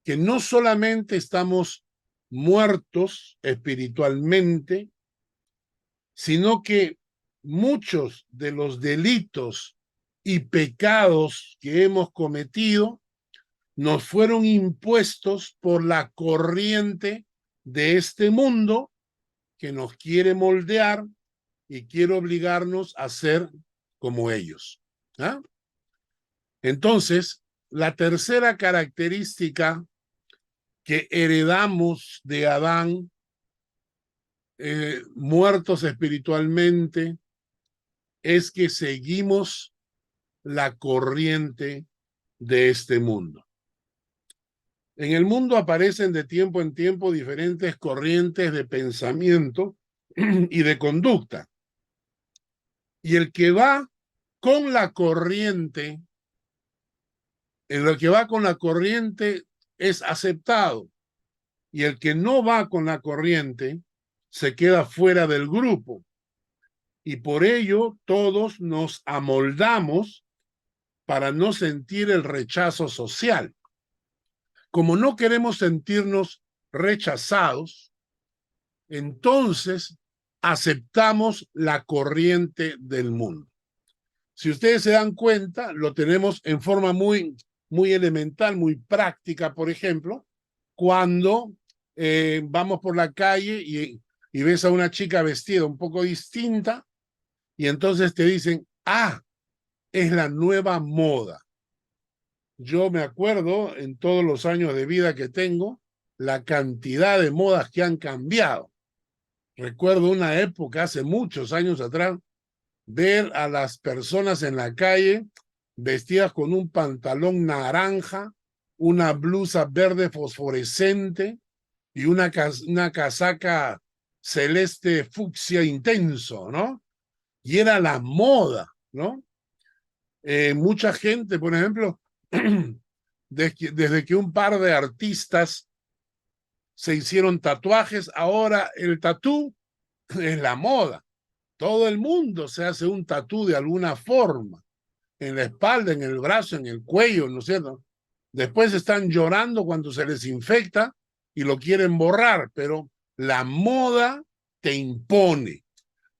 que no solamente estamos muertos espiritualmente, sino que muchos de los delitos y pecados que hemos cometido nos fueron impuestos por la corriente de este mundo que nos quiere moldear y quiere obligarnos a ser como ellos. ¿Ah? Entonces, la tercera característica que heredamos de Adán, muertos espiritualmente, es que seguimos la corriente de este mundo. En el mundo aparecen de tiempo en tiempo diferentes corrientes de pensamiento y de conducta. Y el que va con la corriente, es aceptado. Y el que no va con la corriente se queda fuera del grupo. Y por ello todos nos amoldamos para no sentir el rechazo social. Como no queremos sentirnos rechazados, entonces aceptamos la corriente del mundo. Si ustedes se dan cuenta, lo tenemos en forma muy elemental, muy práctica. Por ejemplo, cuando vamos por la calle y ves a una chica vestida un poco distinta y entonces te dicen, ah, es la nueva moda. Yo me acuerdo en todos los años de vida que tengo, la cantidad de modas que han cambiado. Recuerdo una época, hace muchos años atrás, ver a las personas en la calle vestidas con un pantalón naranja, una blusa verde fosforescente y una casaca celeste fucsia intenso, ¿no? Y era la moda, ¿no? Mucha gente, por ejemplo, desde que un par de artistas se hicieron tatuajes, ahora el tatú es la moda. Todo el mundo se hace un tatú de alguna forma, en la espalda, en el brazo, en el cuello, ¿no es cierto? Después están llorando cuando se les infecta y lo quieren borrar, pero la moda te impone.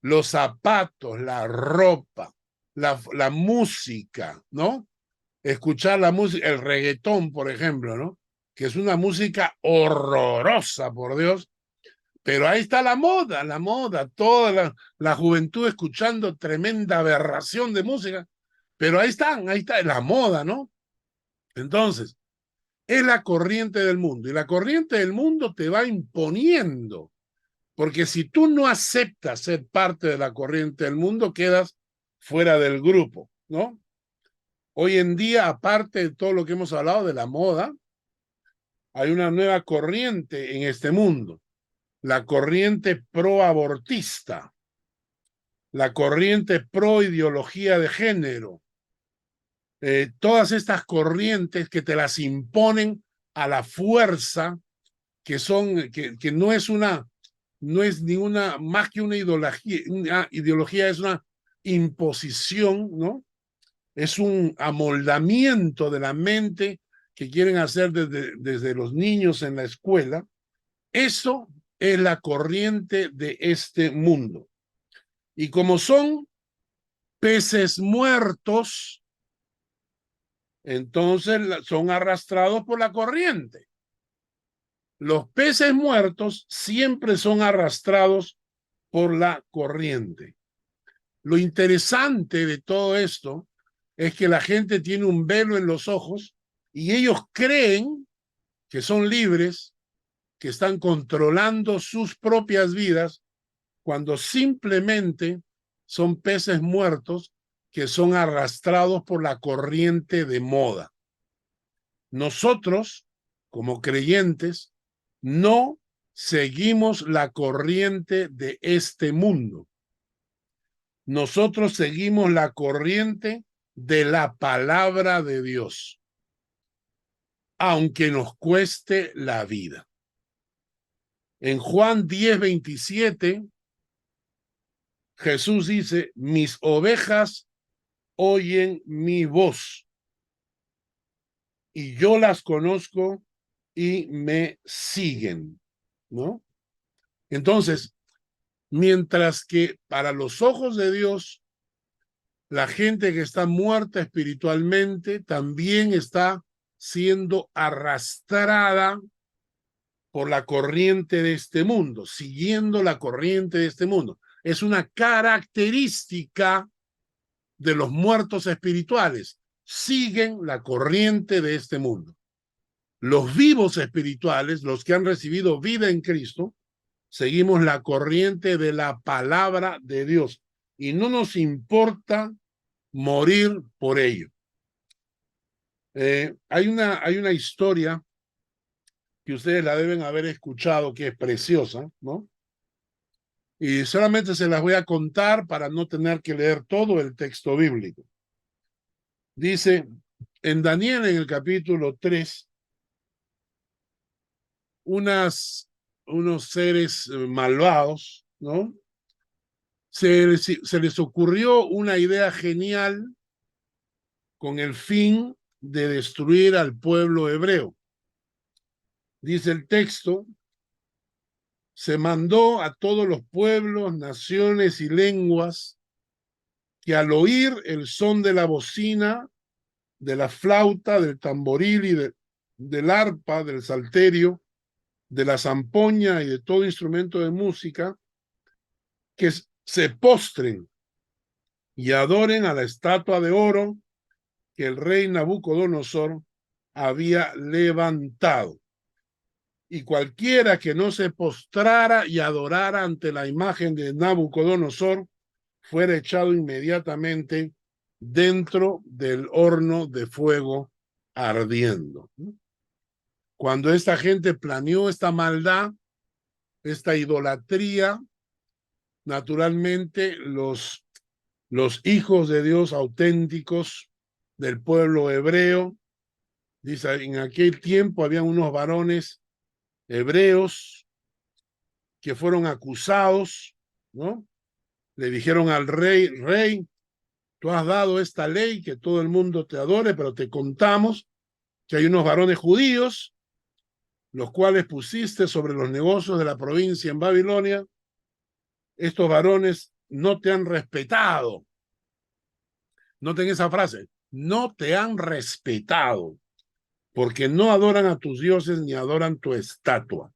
Los zapatos, la ropa, la música, ¿no? Escuchar la música, el reggaetón, por ejemplo, ¿no? Que es una música horrorosa, por Dios, pero ahí está la moda, toda la juventud escuchando tremenda aberración de música, pero ahí está la moda, ¿no? Entonces, es la corriente del mundo, y la corriente del mundo te va imponiendo, porque si tú no aceptas ser parte de la corriente del mundo, quedas fuera del grupo, ¿no? Hoy en día, aparte de todo lo que hemos hablado de la moda, hay una nueva corriente en este mundo, la corriente pro-abortista, la corriente pro-ideología de género, todas estas corrientes que te las imponen a la fuerza, que no es ninguna, más que una ideología es una imposición, ¿no? Es un amoldamiento de la mente que quieren hacer desde los niños en la escuela. Eso es la corriente de este mundo. Y como son peces muertos, entonces son arrastrados por la corriente. Los peces muertos siempre son arrastrados por la corriente. Lo interesante de todo esto es que la gente tiene un velo en los ojos y ellos creen que son libres, que están controlando sus propias vidas, cuando simplemente son peces muertos que son arrastrados por la corriente de moda. Nosotros, como creyentes, no seguimos la corriente de este mundo. Nosotros seguimos la corriente de la palabra de Dios, aunque nos cueste la vida. En Juan 10:27, Jesús dice, mis ovejas oyen mi voz y yo las conozco y me siguen, ¿no? Entonces, mientras que para los ojos de Dios, la gente que está muerta espiritualmente también está siendo arrastrada por la corriente de este mundo, siguiendo la corriente de este mundo. Es una característica de los muertos espirituales. Siguen la corriente de este mundo. Los vivos espirituales, los que han recibido vida en Cristo, seguimos la corriente de la palabra de Dios y no nos importa morir por ello. Hay una historia que ustedes la deben haber escuchado, que es preciosa, ¿no? Y solamente se las voy a contar para no tener que leer todo el texto bíblico. Dice, en Daniel, en el capítulo 3, unos seres malvados, ¿no? Se les ocurrió una idea genial con el fin de destruir al pueblo hebreo. Dice el texto, se mandó a todos los pueblos, naciones y lenguas que al oír el son de la bocina, de la flauta, del tamboril y del arpa, del salterio, de la zampoña y de todo instrumento de música, que se postren y adoren a la estatua de oro que el rey Nabucodonosor había levantado. Y cualquiera que no se postrara y adorara ante la imagen de Nabucodonosor fuera echado inmediatamente dentro del horno de fuego ardiendo. Cuando esta gente planeó esta maldad, esta idolatría, naturalmente los hijos de Dios auténticos del pueblo hebreo, dice, en aquel tiempo habían unos varones hebreos que fueron acusados, ¿no? Le dijeron al rey, rey, tú has dado esta ley que todo el mundo te adore, pero te contamos que hay unos varones judíos, los cuales pusiste sobre los negocios de la provincia en Babilonia. Estos varones no te han respetado. Noten esa frase, no te han respetado, porque no adoran a tus dioses ni adoran tu estatua.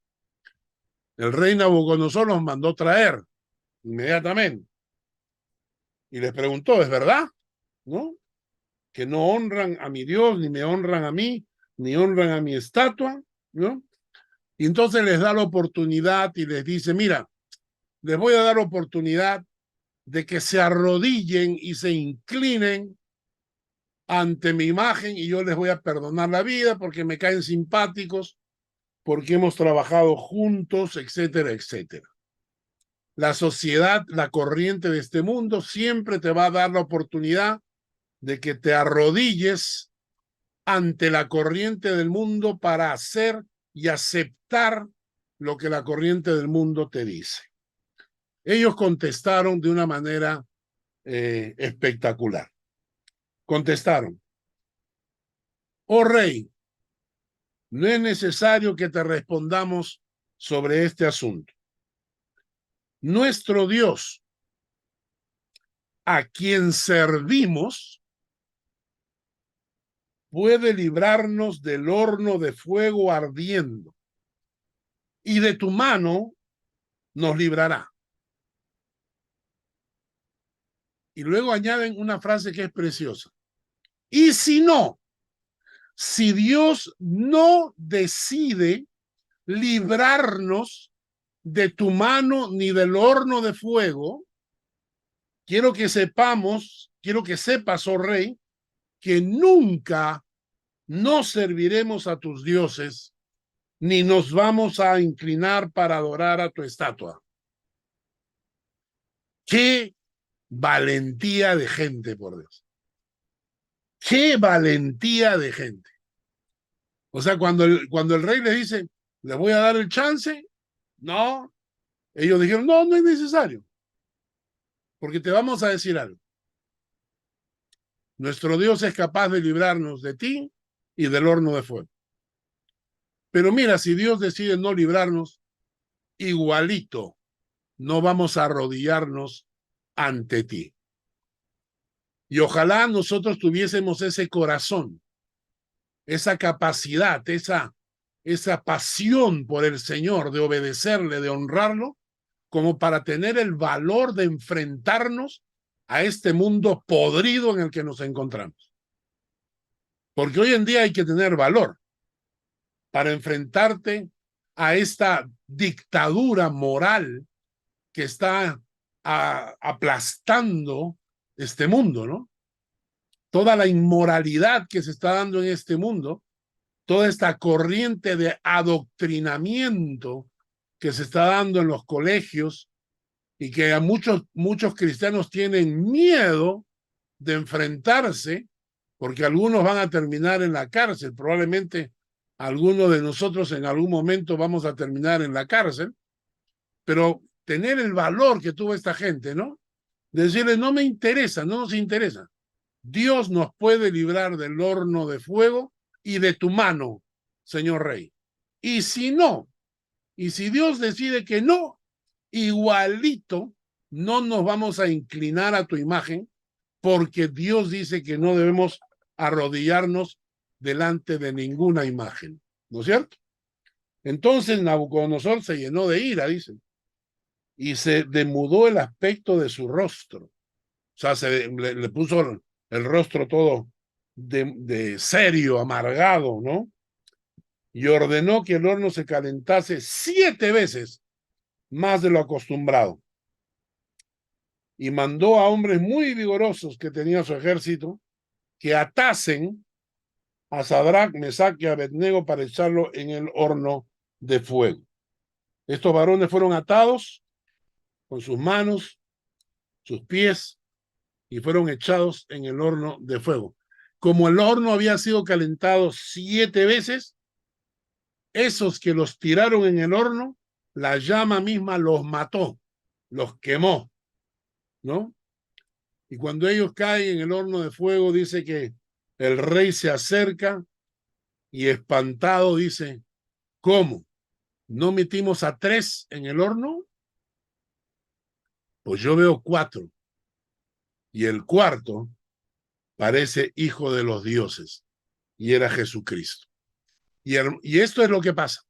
El rey Nabucodonosor los mandó traer inmediatamente y les preguntó, ¿es verdad? ¿No? Que no honran a mi Dios, ni me honran a mí, ni honran a mi estatua, ¿no? Y entonces les da la oportunidad y les dice, mira, les voy a dar oportunidad de que se arrodillen y se inclinen ante mi imagen y yo les voy a perdonar la vida porque me caen simpáticos, porque hemos trabajado juntos, etcétera, etcétera. La sociedad, la corriente de este mundo siempre te va a dar la oportunidad de que te arrodilles ante la corriente del mundo para hacer y aceptar lo que la corriente del mundo te dice. Ellos contestaron de una manera espectacular. Contestaron, oh rey, no es necesario que te respondamos sobre este asunto. Nuestro Dios, a quien servimos, puede librarnos del horno de fuego ardiendo, y de tu mano nos librará. Y luego añaden una frase que es preciosa. Y si no, si Dios no decide librarnos de tu mano ni del horno de fuego, quiero que sepamos, quiero que sepas, oh rey, que nunca no serviremos a tus dioses, ni nos vamos a inclinar para adorar a tu estatua. ¡Qué valentía de gente, por Dios! ¡Qué valentía de gente! O sea, cuando el rey les dice, les voy a dar el chance, no, ellos dijeron, no, no es necesario, porque te vamos a decir algo. Nuestro Dios es capaz de librarnos de ti y del horno de fuego. Pero mira, si Dios decide no librarnos, igualito no vamos a arrodillarnos ante ti. Y ojalá nosotros tuviésemos ese corazón, esa capacidad, esa pasión por el Señor, de obedecerle, de honrarlo, como para tener el valor de enfrentarnos a este mundo podrido en el que nos encontramos. Porque hoy en día hay que tener valor para enfrentarte a esta dictadura moral que está aplastando este mundo, ¿no? Toda la inmoralidad que se está dando en este mundo, toda esta corriente de adoctrinamiento que se está dando en los colegios y que a muchos cristianos tienen miedo de enfrentarse porque algunos van a terminar en la cárcel, probablemente algunos de nosotros en algún momento vamos a terminar en la cárcel, pero tener el valor que tuvo esta gente, ¿no? De decirle, no me interesa, no nos interesa. Dios nos puede librar del horno de fuego y de tu mano, señor rey. Y si no, y si Dios decide que no, igualito no nos vamos a inclinar a tu imagen, porque Dios dice que no debemos arrodillarnos delante de ninguna imagen, ¿no es cierto? Entonces Nabucodonosor se llenó de ira, dice, y se demudó el aspecto de su rostro. O sea, le puso el rostro todo de serio, amargado, ¿no? Y ordenó que el horno se calentase 7 veces más de lo acostumbrado. Y mandó a hombres muy vigorosos que tenía su ejército que atasen a Sadrach, Mesach y Abednego para echarlo en el horno de fuego. Estos varones fueron atados con sus manos, sus pies, y fueron echados en el horno de fuego. Como el horno había sido calentado 7 veces, esos que los tiraron en el horno, la llama misma los mató, los quemó, ¿no? Y cuando ellos caen en el horno de fuego, dice que el rey se acerca y espantado dice, ¿cómo? ¿No metimos a 3 en el horno? Pues yo veo 4. Y el cuarto parece hijo de los dioses. Y era Jesucristo. Y esto es lo que pasa.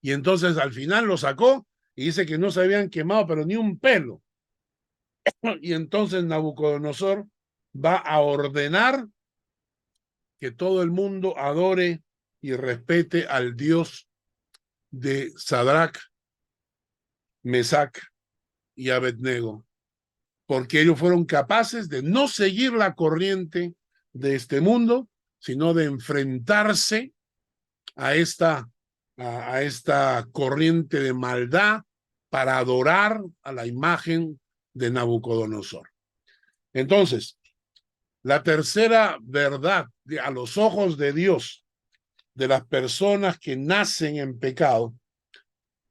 Y entonces al final lo sacó y dice que no se habían quemado, pero ni un pelo. Y entonces Nabucodonosor va a ordenar que todo el mundo adore y respete al Dios de Sadrach, Mesach y Abednego, porque ellos fueron capaces de no seguir la corriente de este mundo, sino de enfrentarse a esta corriente de maldad para adorar a la imagen de Nabucodonosor. Entonces, la tercera verdad a los ojos de Dios de las personas que nacen en pecado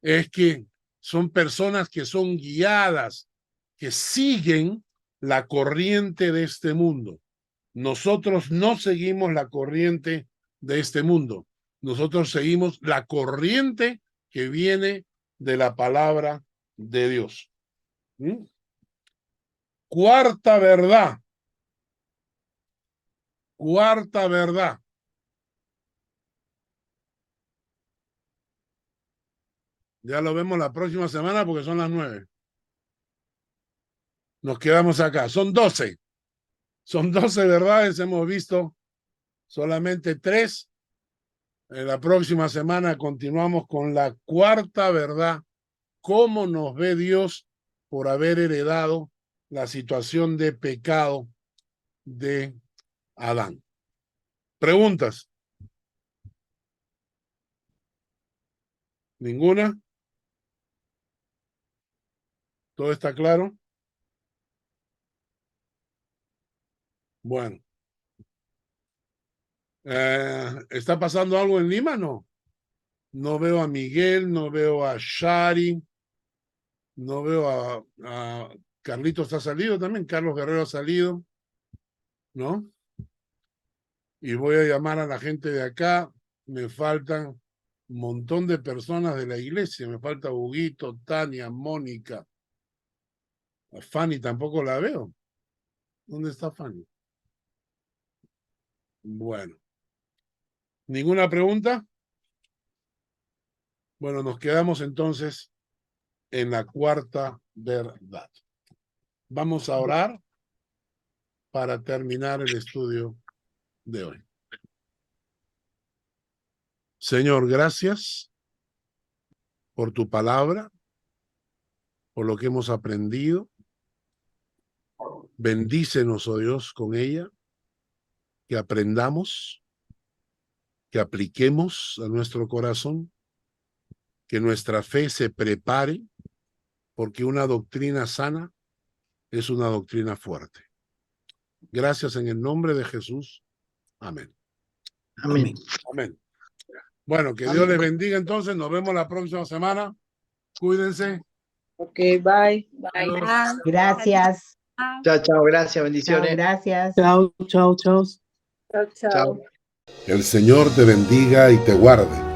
es que son personas que son guiadas, que siguen la corriente de este mundo. Nosotros no seguimos la corriente de este mundo. Nosotros seguimos la corriente que viene de la palabra de Dios. Cuarta verdad. Cuarta verdad. Ya lo vemos la próxima semana porque son las 9. Nos quedamos acá. Son 12. Son 12 verdades. Hemos visto solamente 3. En la próxima semana continuamos con la cuarta verdad. ¿Cómo nos ve Dios por haber heredado la situación de pecado de Adán? ¿Preguntas? ¿Ninguna? ¿Todo está claro? Bueno. ¿Está pasando algo en Lima? No. No veo a Miguel, no veo a Shari, no veo a Carlitos. ¿Está salido también? Carlos Guerrero ha salido, ¿no? Y voy a llamar a la gente de acá. Me faltan un montón de personas de la iglesia. Me falta Huguito, Tania, Mónica. A Fanny tampoco la veo. ¿Dónde está Fanny? Bueno. ¿Ninguna pregunta? Bueno, nos quedamos entonces en la cuarta verdad. Vamos a orar para terminar el estudio de hoy. Señor, gracias por tu palabra, por lo que hemos aprendido. Bendícenos, oh Dios, con ella, que aprendamos, que apliquemos a nuestro corazón, que nuestra fe se prepare, porque una doctrina sana es una doctrina fuerte. Gracias en el nombre de Jesús. Amén. Amén. Amén. Bueno, que Dios les bendiga entonces. Nos vemos la próxima semana. Cuídense. Ok, bye. Adiós. Gracias. Chao, chao. Gracias. Chao, Bendiciones. gracias. Chao, chao, chao. Chao, chao. Chao. El Señor te bendiga y te guarde.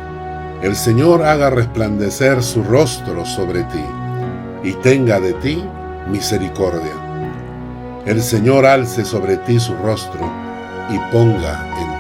El Señor haga resplandecer su rostro sobre ti y tenga de ti misericordia. El Señor alce sobre ti su rostro y ponga en